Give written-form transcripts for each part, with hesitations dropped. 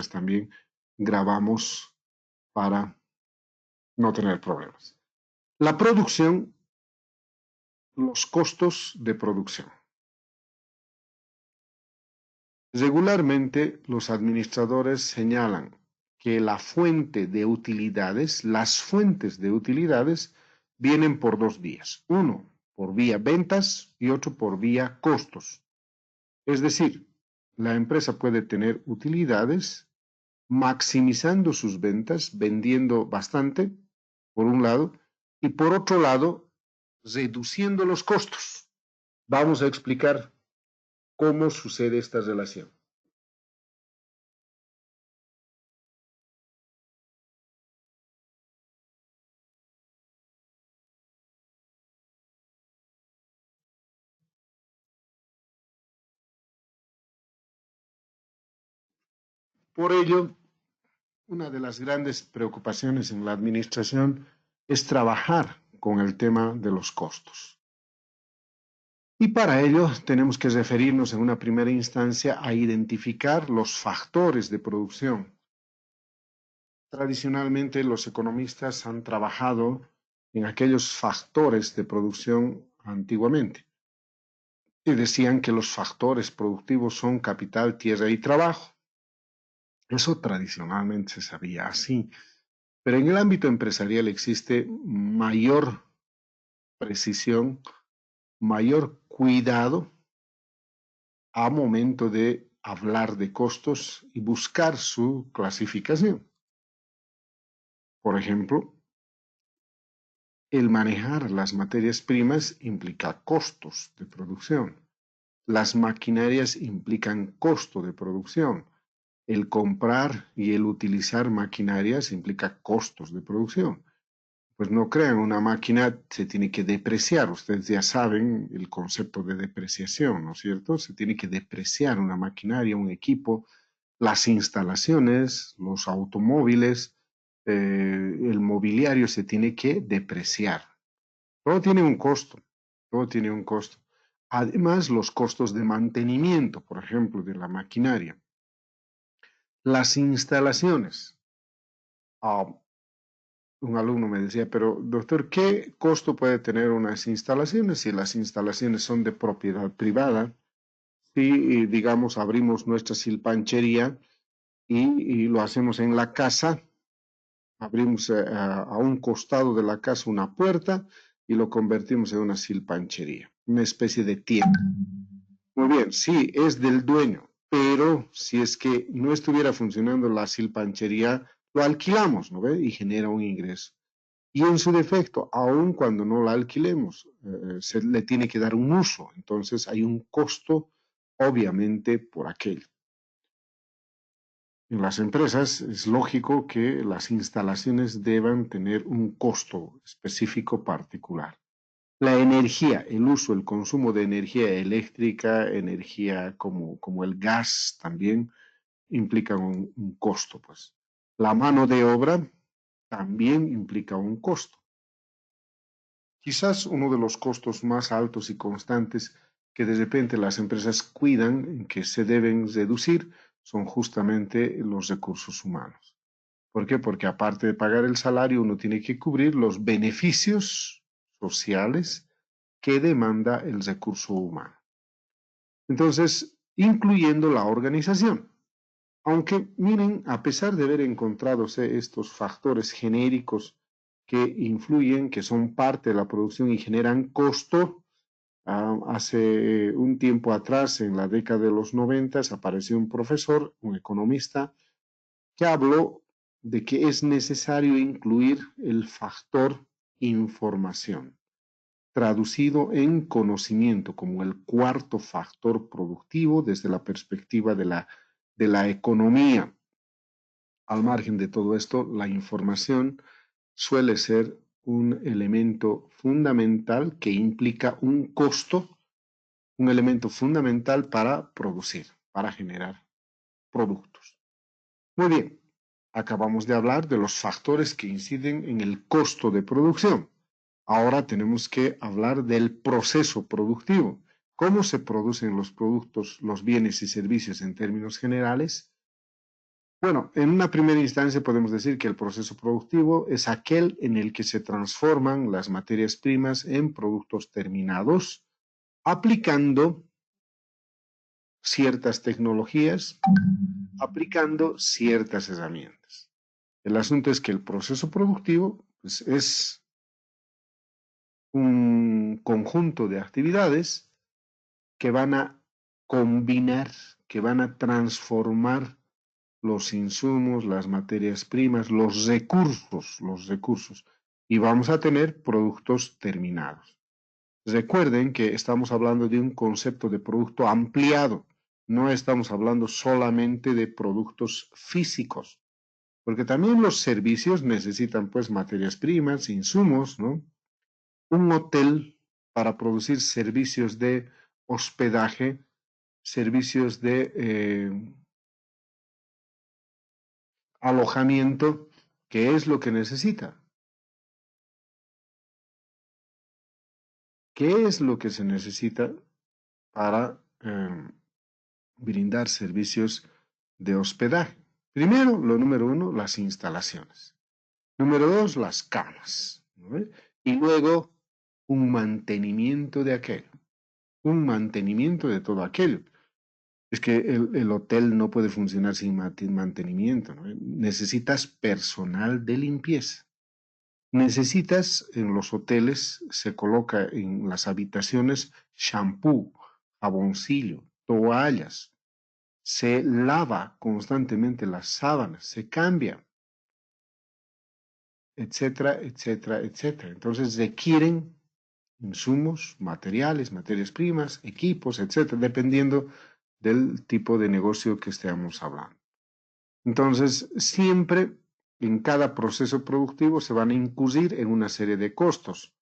también grabamos para no tener problemas. La producción, los costos de producción. Regularmente, los administradores señalan que las fuentes de utilidades vienen por dos vías. Uno, por vía ventas y otro por vía costos. Es decir, la empresa puede tener utilidades maximizando sus ventas, vendiendo bastante, por un lado, y por otro lado, reduciendo los costos. Vamos a explicar cómo sucede esta relación. Por ello, una de las grandes preocupaciones en la administración es trabajar con el tema de los costos. Y para ello tenemos que referirnos en una primera instancia a identificar los factores de producción. Tradicionalmente los economistas han trabajado en aquellos factores de producción antiguamente y decían que los factores productivos son capital, tierra y trabajo. Eso tradicionalmente se sabía así, pero en el ámbito empresarial existe mayor precisión, mayor cuidado a momento de hablar de costos y buscar su clasificación. Por ejemplo, el manejar las materias primas implica costos de producción. Las maquinarias implican costo de producción. El comprar y el utilizar maquinarias implica costos de producción. Pues no crean, una máquina se tiene que depreciar. Ustedes ya saben el concepto de depreciación, ¿no es cierto? Se tiene que depreciar una maquinaria, un equipo, las instalaciones, los automóviles, el mobiliario se tiene que depreciar. Todo tiene un costo, todo tiene un costo. Además, los costos de mantenimiento, por ejemplo, de la maquinaria. Las instalaciones. Un alumno me decía, pero doctor, ¿qué costo puede tener unas instalaciones si las instalaciones son de propiedad privada? Si, digamos, abrimos nuestra silpanchería y lo hacemos en la casa, abrimos a un costado de la casa una puerta y lo convertimos en una silpanchería, una especie de tienda. Muy bien, sí, es del dueño, pero si es que no estuviera funcionando la silpanchería, lo alquilamos, ¿no ve? Y genera un ingreso. Y en su defecto, aun cuando no la alquilemos, se le tiene que dar un uso. Entonces hay un costo, obviamente, por aquello. En las empresas es lógico que las instalaciones deban tener un costo específico particular. La energía, el uso, el consumo de energía eléctrica, energía como el gas también implica un costo, pues. La mano de obra también implica un costo. Quizás uno de los costos más altos y constantes que de repente las empresas cuidan, que se deben reducir, son justamente los recursos humanos. ¿Por qué? Porque aparte de pagar el salario, uno tiene que cubrir los beneficios sociales que demanda el recurso humano. Entonces, incluyendo la organización. Aunque, miren, a pesar de haber encontrado estos factores genéricos que influyen, que son parte de la producción y generan costo, hace un tiempo atrás, en la década de los 90, apareció un profesor, un economista, que habló de que es necesario incluir el factor información, traducido en conocimiento como el cuarto factor productivo desde la perspectiva de la economía. Al margen de todo esto, la información suele ser un elemento fundamental que implica un costo, un elemento fundamental para producir, para generar productos. Muy bien, acabamos de hablar de los factores que inciden en el costo de producción. Ahora tenemos que hablar del proceso productivo. ¿Cómo se producen los productos, los bienes y servicios en términos generales? Bueno, en una primera instancia podemos decir que el proceso productivo es aquel en el que se transforman las materias primas en productos terminados, aplicando ciertas tecnologías, aplicando ciertas herramientas. El asunto es que el proceso productivo pues, es un conjunto de actividades que van a combinar, que van a transformar los insumos, las materias primas, los recursos, y vamos a tener productos terminados. Recuerden que estamos hablando de un concepto de producto ampliado, no estamos hablando solamente de productos físicos, porque también los servicios necesitan pues materias primas, insumos, ¿no? Un hotel para producir servicios de hospedaje, servicios de alojamiento, ¿qué es lo que necesita? ¿Qué es lo que se necesita para brindar servicios de hospedaje? Primero, lo número uno, las instalaciones. Número dos, las camas, ¿no? Y luego, un mantenimiento de aquello, un mantenimiento de todo aquello. Es que el hotel no puede funcionar sin mantenimiento, ¿no? Necesitas personal de limpieza. Necesitas, en los hoteles se coloca en las habitaciones shampoo, jaboncillo, toallas, se lava constantemente las sábanas, se cambia, etcétera, etcétera, etcétera. Entonces requieren insumos, materiales, materias primas, equipos, etcétera, dependiendo del tipo de negocio que estemos hablando. Entonces, siempre en cada proceso productivo se van a incurrir en una serie de costos,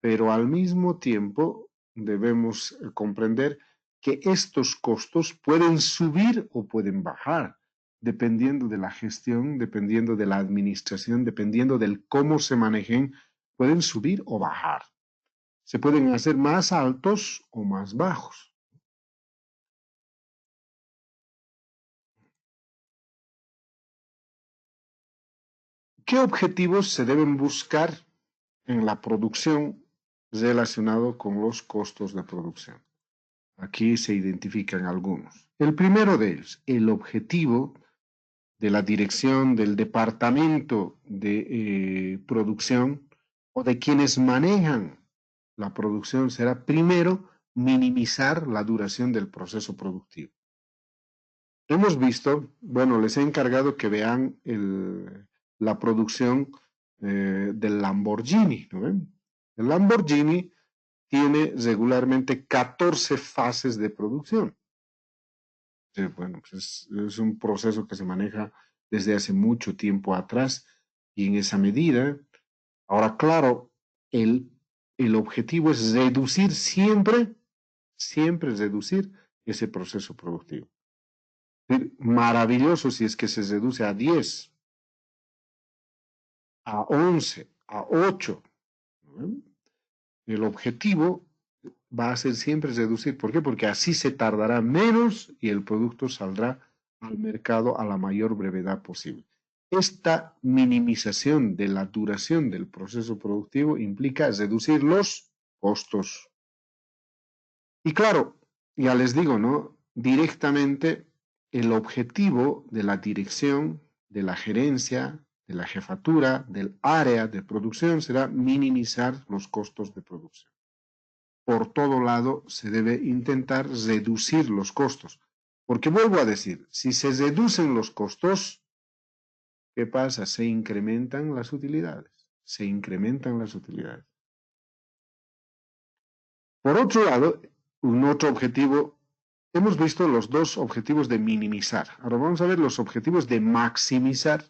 pero al mismo tiempo debemos comprender que estos costos pueden subir o pueden bajar, dependiendo de la gestión, dependiendo de la administración, dependiendo del cómo se manejen, pueden subir o bajar. Se pueden hacer más altos o más bajos. ¿Qué objetivos se deben buscar en la producción relacionado con los costos de producción? Aquí se identifican algunos. El primero de ellos, el objetivo de la dirección del departamento de producción o de quienes manejan la producción será primero minimizar la duración del proceso productivo. Hemos visto, bueno, les he encargado que vean la producción del Lamborghini, ¿no ven? El Lamborghini tiene regularmente 14 fases de producción. Bueno, pues es un proceso que se maneja desde hace mucho tiempo atrás y en esa medida, ahora claro, el objetivo es reducir siempre reducir ese proceso productivo. Maravilloso si es que se reduce a 10, a 11, a 8. ¿No? El objetivo va a ser siempre reducir. ¿Por qué? Porque así se tardará menos y el producto saldrá al mercado a la mayor brevedad posible. Esta minimización de la duración del proceso productivo implica reducir los costos. Y claro, ya les digo, ¿no? Directamente el objetivo de la dirección, de la gerencia, de la jefatura, del área de producción será minimizar los costos de producción. Por todo lado se debe intentar reducir los costos. Porque vuelvo a decir, si se reducen los costos, ¿qué pasa? Se incrementan las utilidades. Se incrementan las utilidades. Por otro lado, un otro objetivo, hemos visto los dos objetivos de minimizar. Ahora vamos a ver los objetivos de maximizar.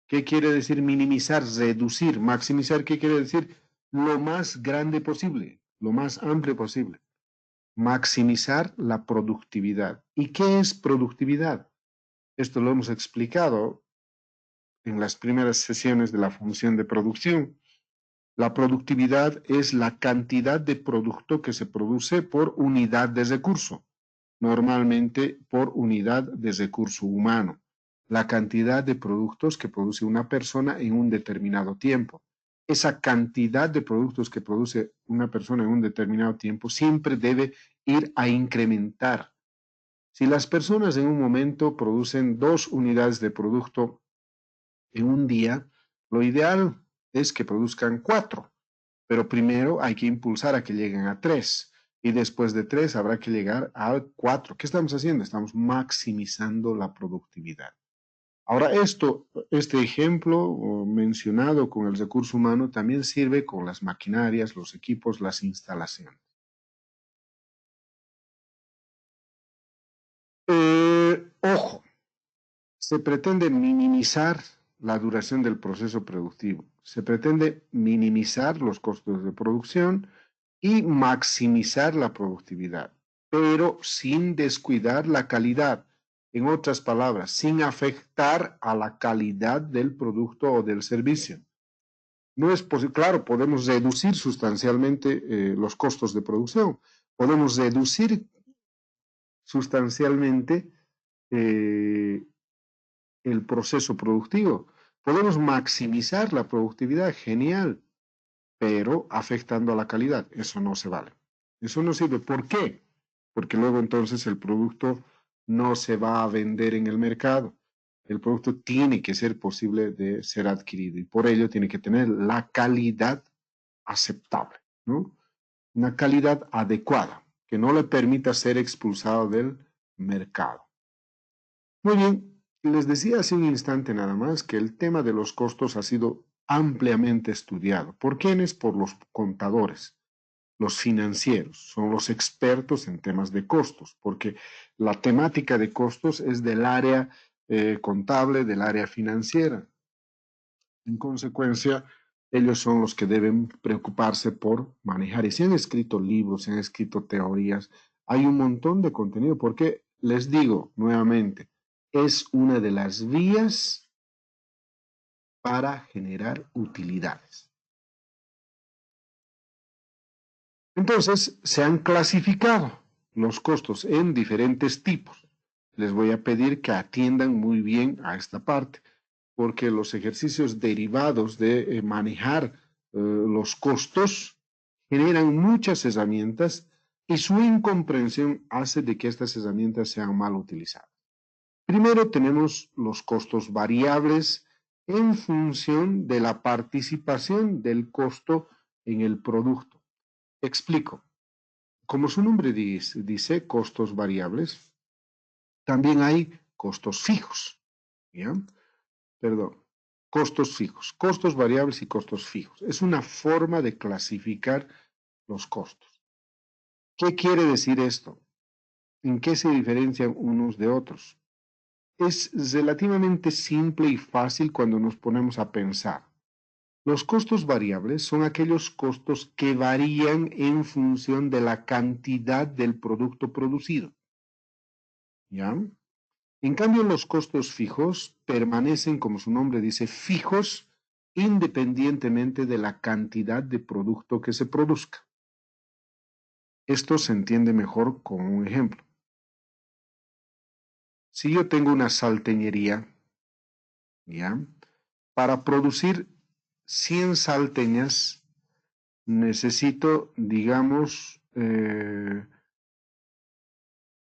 ¿Qué quiere decir minimizar? Reducir. Maximizar, ¿qué quiere decir? Lo más grande posible, lo más amplio posible. Maximizar la productividad. ¿Y qué es productividad? Esto lo hemos explicado en las primeras sesiones de la función de producción. La productividad es la cantidad de producto que se produce por unidad de recurso, normalmente por unidad de recurso humano. la cantidad de productos que produce una persona en un determinado tiempo. Esa cantidad de productos que produce una persona en un determinado tiempo siempre debe ir a incrementar. Si las personas en un momento producen 2 unidades de producto en un día, lo ideal es que produzcan 4, pero primero hay que impulsar a que lleguen a 3 y después de 3 habrá que llegar a 4. ¿Qué estamos haciendo? Estamos maximizando la productividad. Ahora, este ejemplo mencionado con el recurso humano también sirve con las maquinarias, los equipos, las instalaciones. Ojo, se pretende minimizar la duración del proceso productivo, se pretende minimizar los costos de producción y maximizar la productividad, pero sin descuidar la calidad. En otras palabras, sin afectar a la calidad del producto o del servicio. No es posible, claro, podemos reducir sustancialmente los costos de producción, podemos reducir sustancialmente eh, el proceso productivo, podemos maximizar la productividad, genial, pero afectando a la calidad, eso no se vale. Eso no sirve. ¿Por qué? Porque luego entonces el producto no se va a vender en el mercado. El producto tiene que ser posible de ser adquirido y por ello tiene que tener la calidad aceptable, ¿no? Una calidad adecuada que no le permita ser expulsado del mercado. Muy bien, les decía hace un instante nada más que el tema de los costos ha sido ampliamente estudiado. ¿Por quiénes? Por los contadores, los financieros, son los expertos en temas de costos, porque la temática de costos es del área contable, del área financiera. En consecuencia, ellos son los que deben preocuparse por manejar. Y se han escrito libros, se han escrito teorías, hay un montón de contenido, porque les digo nuevamente, es una de las vías para generar utilidades. Entonces, se han clasificado los costos en diferentes tipos. Les voy a pedir que atiendan muy bien a esta parte, porque los ejercicios derivados de manejar los costos generan muchas herramientas y su incomprensión hace de que estas herramientas sean mal utilizadas. Primero tenemos los costos variables en función de la participación del costo en el producto. Explico. Como su nombre dice costos variables, también hay costos fijos. ¿Ya? Perdón. Costos fijos, costos variables y costos fijos. Es una forma de clasificar los costos. ¿Qué quiere decir esto? ¿En qué se diferencian unos de otros? Es relativamente simple y fácil cuando nos ponemos a pensar. Los costos variables son aquellos costos que varían en función de la cantidad del producto producido. ¿Ya? En cambio, los costos fijos permanecen, como su nombre dice, fijos independientemente de la cantidad de producto que se produzca. Esto se entiende mejor con un ejemplo. Si yo tengo una salteñería, ¿ya? Para producir 100 salteñas necesito, digamos,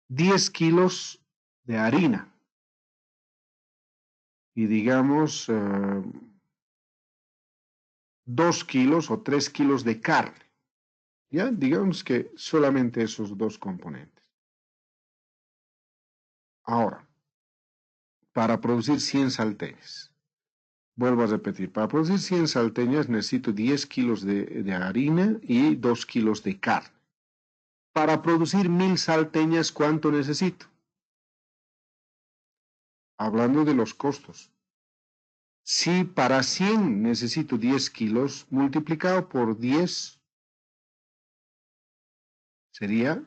10 kilos de harina y digamos 2 kilos o 3 kilos de carne. ¿Ya? Digamos que solamente esos dos componentes. Ahora, para producir 100 salteñas, vuelvo a repetir, para producir 100 salteñas necesito 10 kilos de harina y 2 kilos de carne. Para producir 1000 salteñas, ¿cuánto necesito? Hablando de los costos. Si para 100 necesito 10 kilos, multiplicado por 10 sería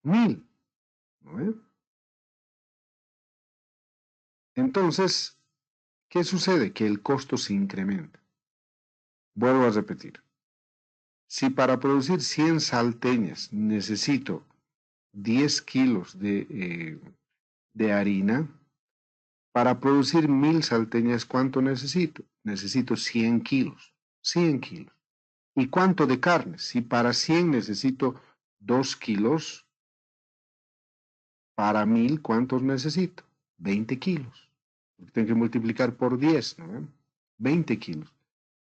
1000. ¿No? Entonces, ¿qué sucede? Que el costo se incrementa. Vuelvo a repetir. Si para producir 100 salteñas necesito 10 kilos de harina, Para producir 1000 salteñas, ¿cuánto necesito? Necesito 100 kilos. 100 kilos. ¿Y cuánto de carne? Si para 100 necesito 2 kilos, para 1000, ¿cuántos necesito? 20 kilos. Tengo que multiplicar por 10, ¿no? 20 kilos.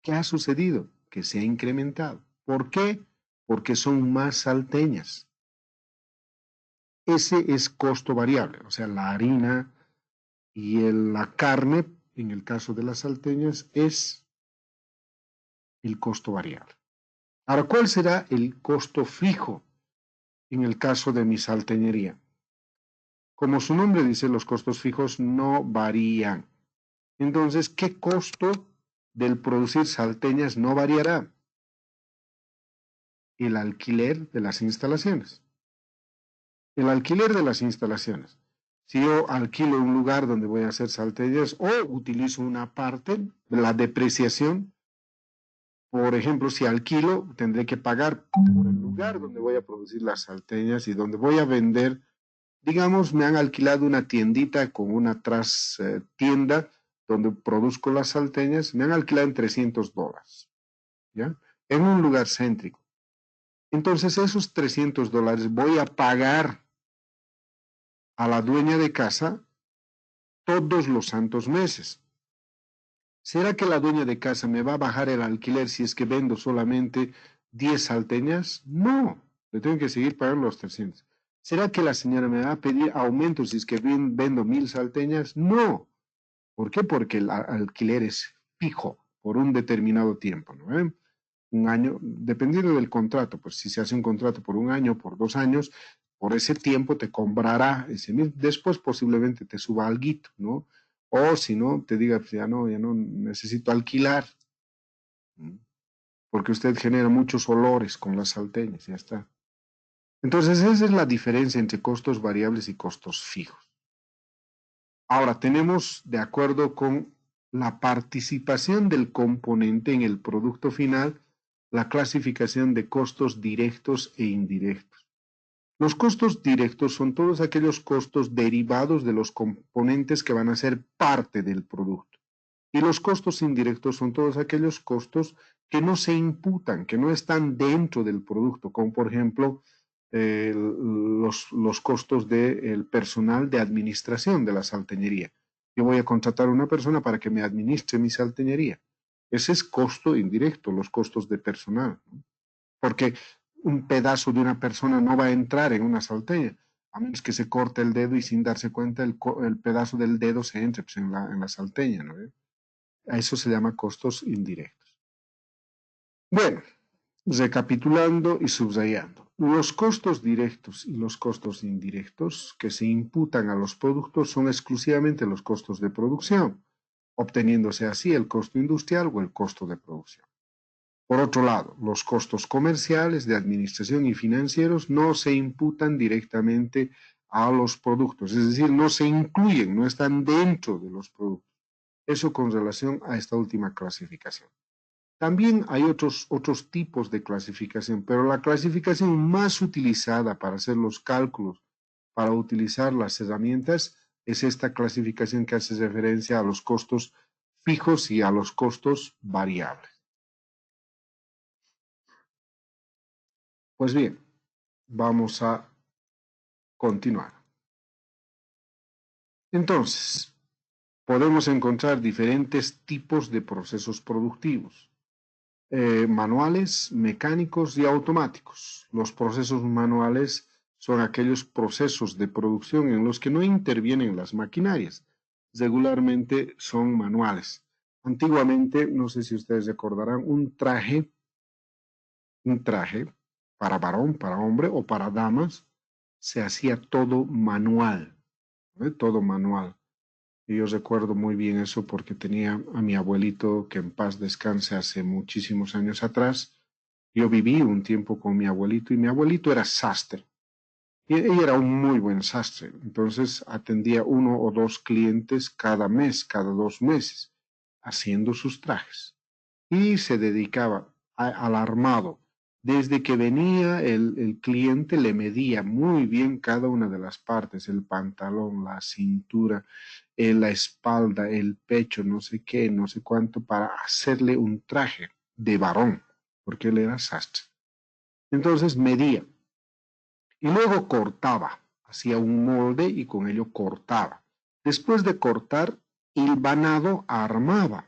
¿Qué ha sucedido? Que se ha incrementado. ¿Por qué? Porque son más salteñas. Ese es costo variable, o sea, la harina y la carne, en el caso de las salteñas, es el costo variable. Ahora, ¿cuál será el costo fijo en el caso de mi salteñería? Como su nombre dice, los costos fijos no varían. Entonces, ¿qué costo del producir salteñas no variará? El alquiler de las instalaciones. El alquiler de las instalaciones. Si yo alquilo un lugar donde voy a hacer salteñas o utilizo una parte, la depreciación, por ejemplo, si alquilo, tendré que pagar por el lugar donde voy a producir las salteñas y donde voy a vender. Digamos, me han alquilado una tiendita con una tienda donde produzco las salteñas, me han alquilado en $300, ¿ya? En un lugar céntrico. Entonces, esos $300 voy a pagar a la dueña de casa todos los santos meses. ¿Será que la dueña de casa me va a bajar el alquiler si es que vendo solamente 10 salteñas? No, le tengo que seguir pagando los 300. ¿Será que la señora me va a pedir aumento si es que vendo 1000 salteñas? No. ¿Por qué? Porque el alquiler es fijo por un determinado tiempo, ¿no? Un año, dependiendo del contrato, pues si se hace un contrato por un año, por 2 años, por ese tiempo te cobrará ese mismo, después posiblemente te suba alguito, ¿no? O si no, te diga, pues ya no necesito alquilar, ¿no? Porque usted genera muchos olores con las salteñas, ya está. Entonces, esa es la diferencia entre costos variables y costos fijos. Ahora, tenemos, de acuerdo con la participación del componente en el producto final, la clasificación de costos directos e indirectos. Los costos directos son todos aquellos costos derivados de los componentes que van a ser parte del producto. Y los costos indirectos son todos aquellos costos que no se imputan, que no están dentro del producto, como por ejemplo los costos del personal de administración de la salteñería. Yo voy a contratar a una persona para que me administre mi salteñería. Ese es costo indirecto, los costos de personal, ¿no? Porque un pedazo de una persona no va a entrar en una salteña, a menos que se corte el dedo y sin darse cuenta el pedazo del dedo se entre pues, en la salteña, ¿no? A eso se llama costos indirectos. Bueno, recapitulando y subrayando, los costos directos y los costos indirectos que se imputan a los productos son exclusivamente los costos de producción, obteniéndose así el costo industrial o el costo de producción. Por otro lado, los costos comerciales, de administración y financieros no se imputan directamente a los productos, es decir, no se incluyen, no están dentro de los productos. Eso con relación a esta última clasificación. También hay otros tipos de clasificación, pero la clasificación más utilizada para hacer los cálculos, para utilizar las herramientas, es esta clasificación que hace referencia a los costos fijos y a los costos variables. Pues bien, vamos a continuar. Entonces, podemos encontrar diferentes tipos de procesos productivos. Manuales, mecánicos y automáticos. Los procesos manuales son aquellos procesos de producción en los que no intervienen las maquinarias. Regularmente son manuales. Antiguamente, no sé si ustedes recordarán, un traje para varón, para hombre o para damas, se hacía todo manual, ¿eh? Todo manual. Y yo recuerdo muy bien eso porque tenía a mi abuelito, que en paz descanse, hace muchísimos años atrás. Yo viví un tiempo con mi abuelito y mi abuelito era sastre. Y ella era un muy buen sastre. Entonces atendía 1 o 2 clientes cada mes, cada 2 meses, haciendo sus trajes. Y se dedicaba al armado. Desde que venía el cliente le medía muy bien cada una de las partes, el pantalón, la cintura, la espalda, el pecho, no sé qué, no sé cuánto, para hacerle un traje de varón, porque él era sastre. Entonces medía y luego cortaba, hacía un molde y con ello cortaba. Después de cortar, hilvanado armaba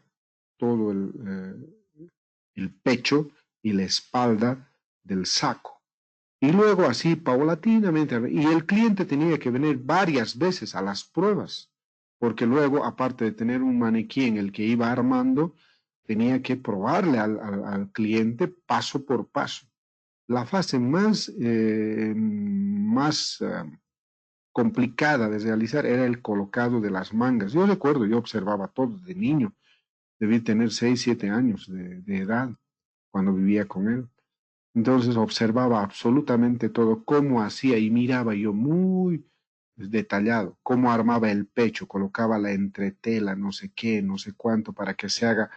todo el pecho y la espalda del saco. Y luego así paulatinamente, y el cliente tenía que venir varias veces a las pruebas, porque luego, aparte de tener un maniquí en el que iba armando, tenía que probarle al cliente paso por paso. La fase más complicada de realizar era el colocado de las mangas. Yo recuerdo, yo observaba todo de niño, debí tener 6, 7 años de edad cuando vivía con él. Entonces observaba absolutamente todo, cómo hacía y miraba yo muy detallado, cómo armaba el pecho, colocaba la entretela, no sé qué, no sé cuánto, para que se haga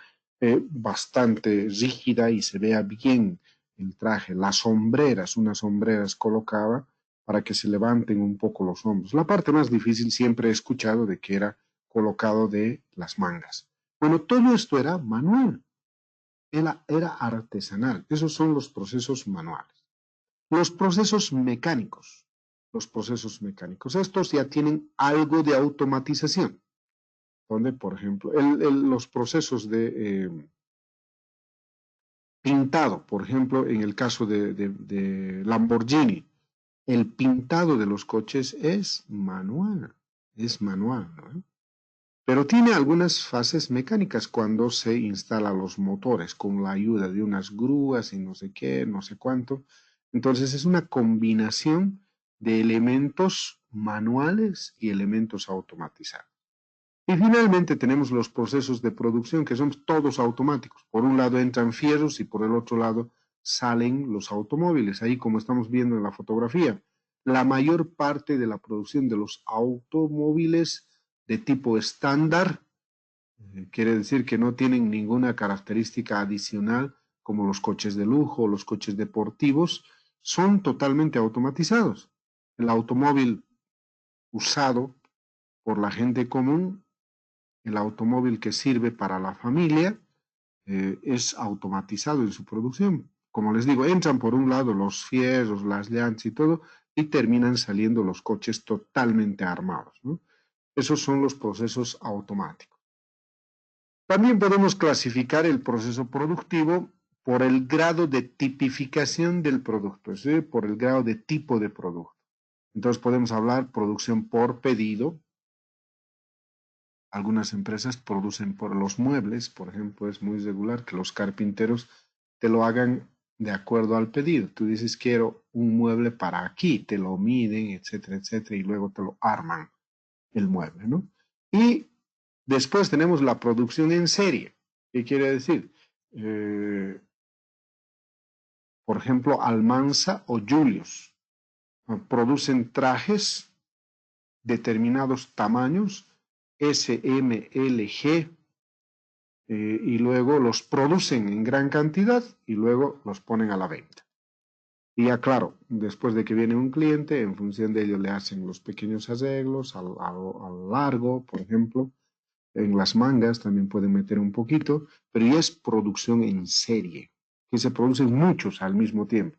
bastante rígida y se vea bien el traje. Las sombreras, unas sombreras colocaba para que se levanten un poco los hombros. La parte más difícil siempre he escuchado de que era colocado de las mangas. Bueno, todo esto era manual. Era artesanal. Esos son los procesos manuales. Los procesos mecánicos. Los procesos mecánicos. Estos ya tienen algo de automatización. Donde, por ejemplo, los procesos de pintado, por ejemplo, en el caso de Lamborghini, el pintado de los coches es manual. Es manual, ¿no? Pero tiene algunas fases mecánicas cuando se instalan los motores con la ayuda de unas grúas y no sé qué, no sé cuánto. Entonces es una combinación de elementos manuales y elementos automatizados. Y finalmente tenemos los procesos de producción que son todos automáticos. Por un lado entran fierros y por el otro lado salen los automóviles. Ahí como estamos viendo en la fotografía, la mayor parte de la producción de los automóviles de tipo estándar, quiere decir que no tienen ninguna característica adicional como los coches de lujo o los coches deportivos, son totalmente automatizados. El automóvil usado por la gente común, el automóvil que sirve para la familia, es automatizado en su producción. Como les digo, entran por un lado los fierros, las llantas y todo, y terminan saliendo los coches totalmente armados, ¿no? Esos son los procesos automáticos. También podemos clasificar el proceso productivo por el grado de tipificación del producto, es decir, por el grado de tipo de producto. Entonces podemos hablar producción por pedido. Algunas empresas producen por los muebles, por ejemplo, es muy regular que los carpinteros te lo hagan de acuerdo al pedido. Tú dices, quiero un mueble para aquí, te lo miden, etcétera, etcétera, y luego te lo arman el mueble, ¿no? Y después tenemos la producción en serie. ¿Qué quiere decir? Por ejemplo, Almanza o Julius producen trajes determinados tamaños, S, M, L, G, y luego los producen en gran cantidad y luego los ponen a la venta. Y ya claro, después de que viene un cliente, en función de ello le hacen los pequeños arreglos al largo, por ejemplo. En las mangas también pueden meter un poquito, pero ya es producción en serie, que se producen muchos al mismo tiempo.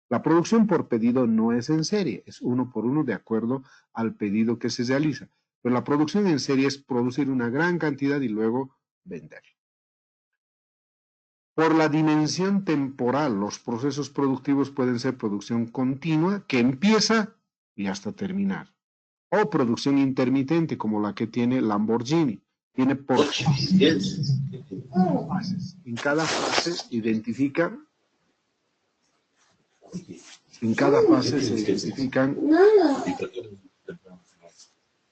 La producción por pedido no es en serie, es uno por uno de acuerdo al pedido que se realiza. Pero la producción en serie es producir una gran cantidad y luego vender. Por la dimensión temporal, los procesos productivos pueden ser producción continua, que empieza y hasta terminar, o producción intermitente, como la que tiene Lamborghini. Tiene por fases. En cada fase identifica, en cada fase se identifican.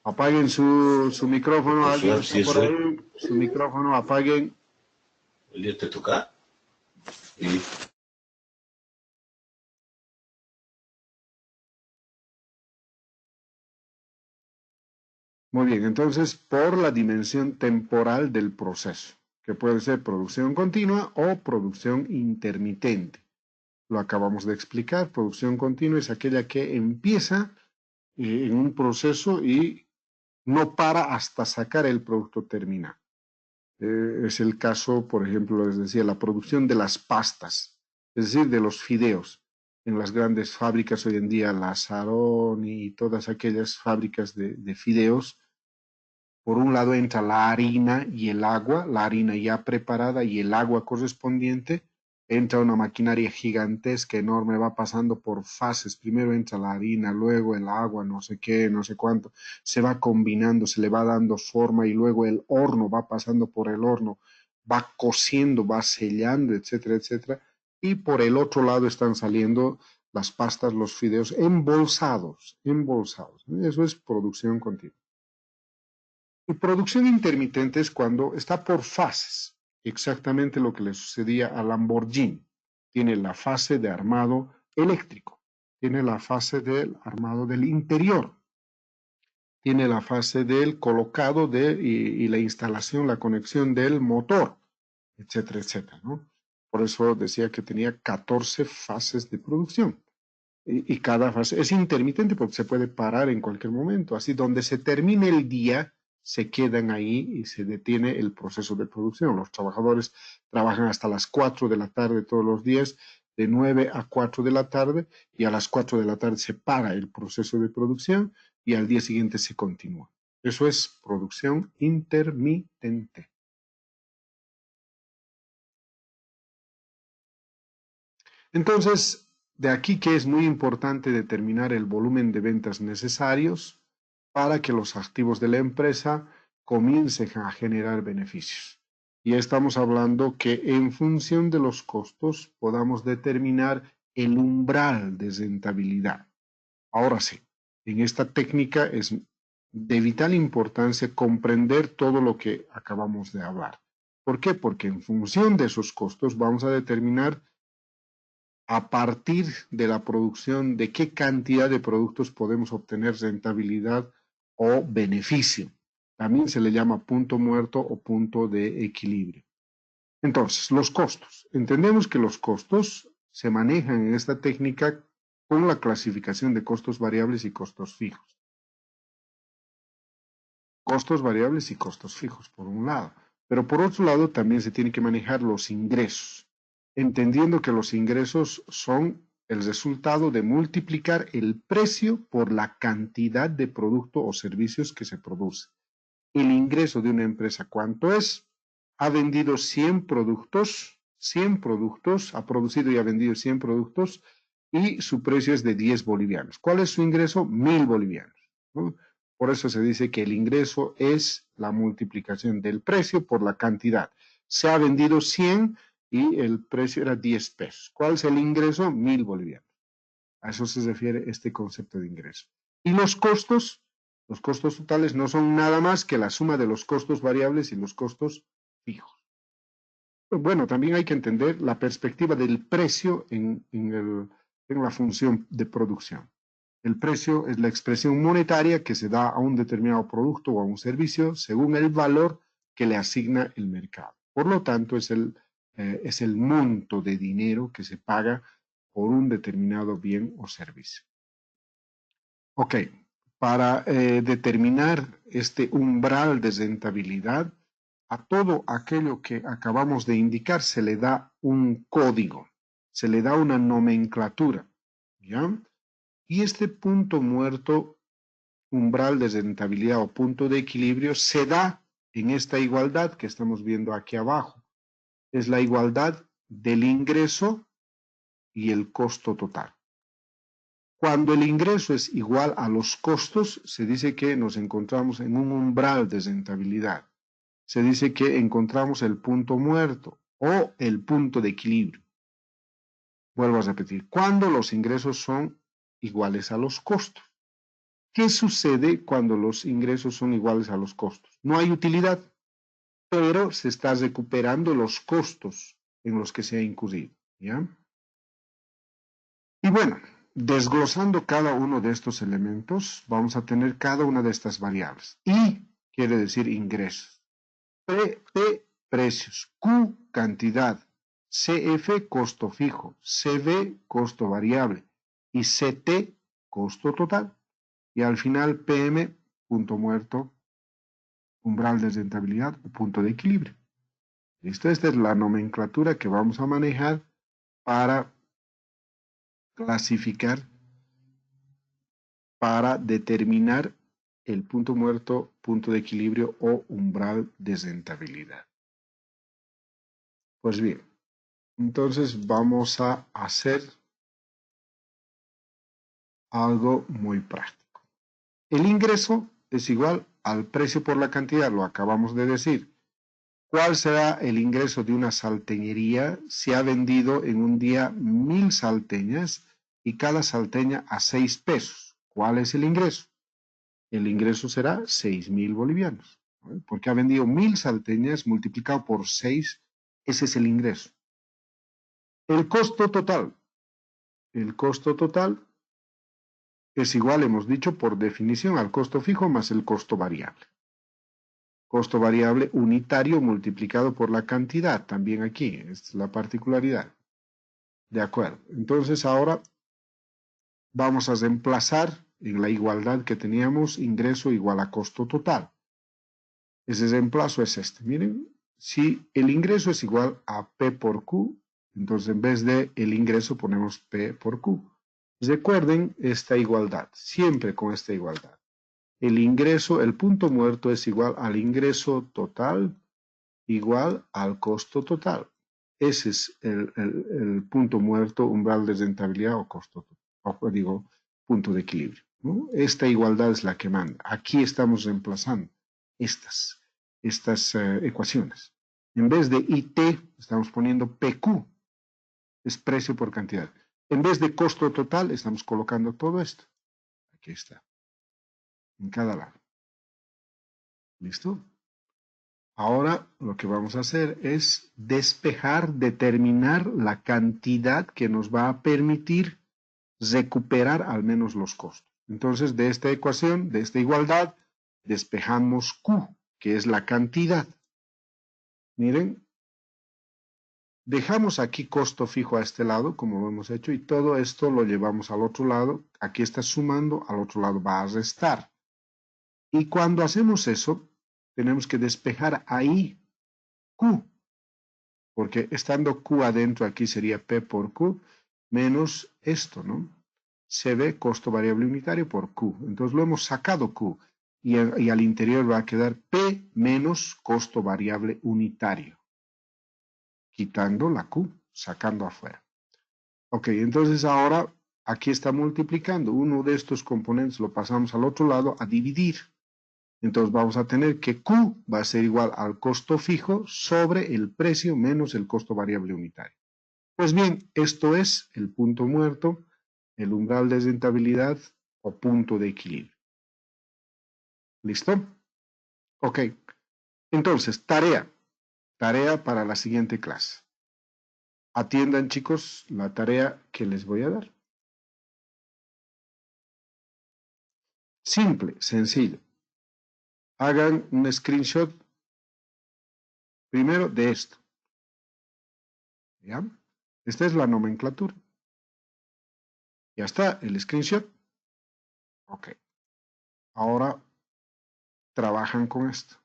Apaguen su micrófono, alguien está por ahí, su micrófono, apaguen. ¿El día te toca? Sí. Muy bien, entonces por la dimensión temporal del proceso, que puede ser producción continua o producción intermitente. Lo acabamos de explicar, producción continua es aquella que empieza en un proceso y no para hasta sacar el producto terminado. Es el caso, por ejemplo, les decía, la producción de las pastas, es decir, de los fideos. En las grandes fábricas hoy en día, la Sarón y todas aquellas fábricas de fideos, por un lado entra la harina y el agua, la harina ya preparada y el agua correspondiente. Entra una maquinaria gigantesca, enorme, va pasando por fases. Primero entra la harina, luego el agua, no sé qué, no sé cuánto. Se va combinando, se le va dando forma y luego el horno va pasando por el horno, va cociendo, va sellando, etcétera, etcétera. Y por el otro lado están saliendo las pastas, los fideos embolsados, embolsados. Eso es producción continua. Y producción intermitente es cuando está por fases, exactamente lo que le sucedía a Lamborghini. Tiene la fase de armado eléctrico, tiene la fase del armado del interior, tiene la fase del colocado y la instalación, la conexión del motor, etcétera, etcétera, ¿no? Por eso decía que tenía 14 fases de producción. Y cada fase es intermitente porque se puede parar en cualquier momento. Así, donde se termine el día, se quedan ahí y se detiene el proceso de producción. Los trabajadores trabajan hasta las 4 de la tarde todos los días, de 9 a 4 de la tarde, y a las 4 de la tarde se para el proceso de producción y al día siguiente se continúa. Eso es producción intermitente. Entonces, de aquí que es muy importante determinar el volumen de ventas necesarios para que los activos de la empresa comiencen a generar beneficios. Y estamos hablando que en función de los costos podamos determinar el umbral de rentabilidad. Ahora sí, en esta técnica es de vital importancia comprender todo lo que acabamos de hablar. ¿Por qué? Porque en función de esos costos vamos a determinar a partir de la producción de qué cantidad de productos podemos obtener rentabilidad o beneficio. También se le llama punto muerto o punto de equilibrio. Entonces, los costos. Entendemos que los costos se manejan en esta técnica con la clasificación de costos variables y costos fijos. Costos variables y costos fijos, por un lado. Pero por otro lado, también se tienen que manejar los ingresos, entendiendo que los ingresos son el resultado de multiplicar el precio por la cantidad de producto o servicios que se produce. El ingreso de una empresa, ¿cuánto es? Ha vendido 100 productos, ha producido y ha vendido 100 productos y su precio es de 10 bolivianos. ¿Cuál es su ingreso? 1000 bolivianos, ¿no? Por eso se dice que el ingreso es la multiplicación del precio por la cantidad. Se ha vendido 100 y el precio era 10 pesos. ¿Cuál es el ingreso? 1000 bolivianos. A eso se refiere este concepto de ingreso. Y los costos totales no son nada más que la suma de los costos variables y los costos fijos. Bueno, también hay que entender la perspectiva del precio en la función de producción. El precio es la expresión monetaria que se da a un determinado producto o a un servicio según el valor que le asigna el mercado. Por lo tanto, es el monto de dinero que se paga por un determinado bien o servicio. Ok, para determinar este umbral de rentabilidad, a todo aquello que acabamos de indicar se le da un código, se le da una nomenclatura, ¿ya? Y este punto muerto, umbral de rentabilidad o punto de equilibrio, se da en esta igualdad que estamos viendo aquí abajo. Es la igualdad del ingreso y el costo total. Cuando el ingreso es igual a los costos, se dice que nos encontramos en un umbral de rentabilidad. Se dice que encontramos el punto muerto o el punto de equilibrio. Vuelvo a repetir, cuando los ingresos son iguales a los costos. ¿Qué sucede cuando los ingresos son iguales a los costos? No hay utilidad, pero se está recuperando los costos en los que se ha incurrido, ¿ya? Y bueno, desglosando cada uno de estos elementos, vamos a tener cada una de estas variables. I quiere decir ingresos. P, precios. Q, cantidad. CF, costo fijo. CV, costo variable. Y CT, costo total. Y al final PM, punto muerto, umbral de rentabilidad o punto de equilibrio. ¿Listo? Esta es la nomenclatura que vamos a manejar para clasificar, para determinar el punto muerto, punto de equilibrio o umbral de rentabilidad. Pues bien, entonces vamos a hacer algo muy práctico. El ingreso es igual al precio por la cantidad, lo acabamos de decir. ¿Cuál será el ingreso de una salteñería si ha vendido en un día 1000 salteñas y cada salteña a 6 pesos? ¿Cuál es el ingreso? El ingreso será 6.000 bolivianos, ¿no? Porque ha vendido 1000 salteñas multiplicado por 6, ese es el ingreso. El costo total es igual, hemos dicho, por definición al costo fijo más el costo variable. Costo variable unitario multiplicado por la cantidad, también aquí, esta es la particularidad. De acuerdo, entonces ahora vamos a reemplazar en la igualdad que teníamos ingreso igual a costo total. Ese reemplazo es este, miren, si el ingreso es igual a P por Q, entonces en vez de el ingreso ponemos P por Q. Recuerden esta igualdad, siempre con esta igualdad. El ingreso, el punto muerto es igual al ingreso total igual al costo total. Ese es el punto muerto, umbral de rentabilidad o costo, o digo, punto de equilibrio, ¿no? Esta igualdad es la que manda. Aquí estamos reemplazando estas ecuaciones. En vez de IT, estamos poniendo PQ, es precio por cantidad. En vez de costo total, estamos colocando todo esto. Aquí está, en cada lado. ¿Listo? Ahora lo que vamos a hacer es despejar, determinar la cantidad que nos va a permitir recuperar al menos los costos. Entonces, de esta ecuación, de esta igualdad, despejamos Q, que es la cantidad. Miren, dejamos aquí costo fijo a este lado, como lo hemos hecho, y todo esto lo llevamos al otro lado. Aquí está sumando, al otro lado va a restar. Y cuando hacemos eso, tenemos que despejar ahí Q, porque estando Q adentro aquí sería P por Q menos esto, ¿no? Se ve costo variable unitario por Q. Entonces lo hemos sacado Q y al interior va a quedar P menos costo variable unitario, quitando la Q, sacando afuera. Ok, entonces ahora aquí está multiplicando. Uno de estos componentes lo pasamos al otro lado a dividir. Entonces vamos a tener que Q va a ser igual al costo fijo sobre el precio menos el costo variable unitario. Pues bien, esto es el punto muerto, el umbral de rentabilidad o punto de equilibrio. ¿Listo? Ok. Entonces, tarea para la siguiente clase. Atiendan, chicos, la tarea que les voy a dar. Simple, sencillo. Hagan un screenshot primero de esto. ¿Ya? Esta es la nomenclatura. Ya está el screenshot. Ok. Ahora trabajan con esto.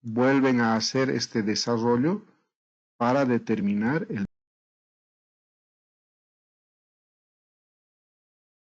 Vuelven a hacer este desarrollo para determinar el